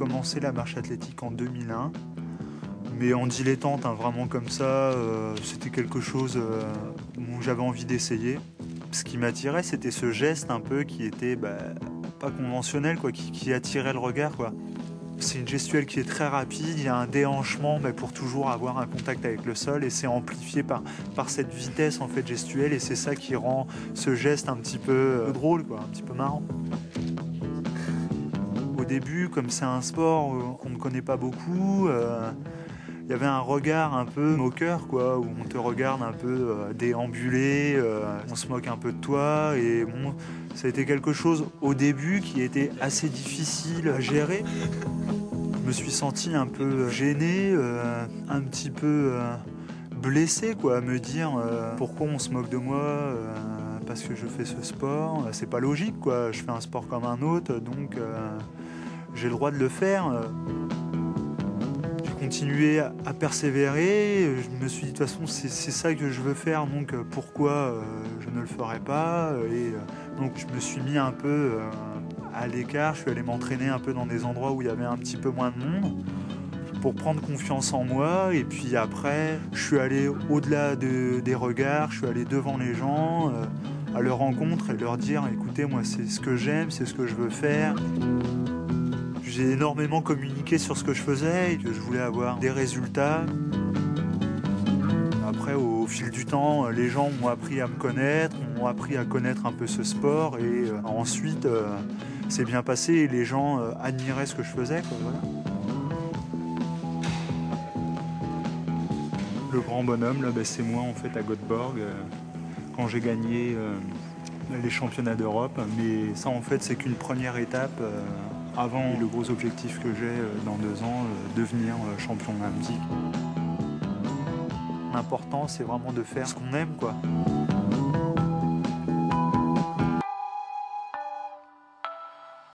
commencé la marche athlétique en 2001, mais en dilettante, hein, vraiment comme ça. C'était quelque chose où j'avais envie d'essayer. Ce qui m'attirait, c'était ce geste un peu qui était pas conventionnel, quoi, qui attirait le regard, quoi. C'est une gestuelle qui est très rapide, il y a un déhanchement pour toujours avoir un contact avec le sol et c'est amplifié par cette vitesse en fait gestuelle et c'est ça qui rend ce geste un petit peu drôle, quoi, un petit peu marrant. Au début, comme c'est un sport qu'on ne connaît pas beaucoup, il y avait un regard un peu moqueur, quoi, où on te regarde un peu déambuler, on se moque un peu de toi et bon, ça a été quelque chose au début qui était assez difficile à gérer. Je me suis senti un peu gêné, un petit peu blessé, quoi, à me dire pourquoi on se moque de moi parce que je fais ce sport. C'est pas logique, quoi. Je fais un sport comme un autre, donc j'ai le droit de le faire. J'ai continué à persévérer. Je me suis dit de toute façon c'est ça que je veux faire, donc pourquoi je ne le ferais pas. Donc je me suis mis un peu à l'écart, je suis allé m'entraîner un peu dans des endroits où il y avait un petit peu moins de monde pour prendre confiance en moi et puis après je suis allé au-delà des regards, je suis allé devant les gens à leur rencontre et leur dire écoutez moi c'est ce que j'aime, c'est ce que je veux faire. J'ai énormément communiqué sur ce que je faisais et que je voulais avoir des résultats. Après, au fil du temps, les gens m'ont appris à me connaître, m'ont appris à connaître un peu ce sport et ensuite, c'est bien passé et les gens admiraient ce que je faisais, quoi, voilà. Le grand bonhomme, là, c'est moi en fait à Göteborg, quand j'ai gagné les championnats d'Europe. Mais ça, en fait, c'est qu'une première étape avant le gros objectif que j'ai dans 2 ans, devenir champion olympique. L'important, c'est vraiment de faire ce qu'on aime, quoi.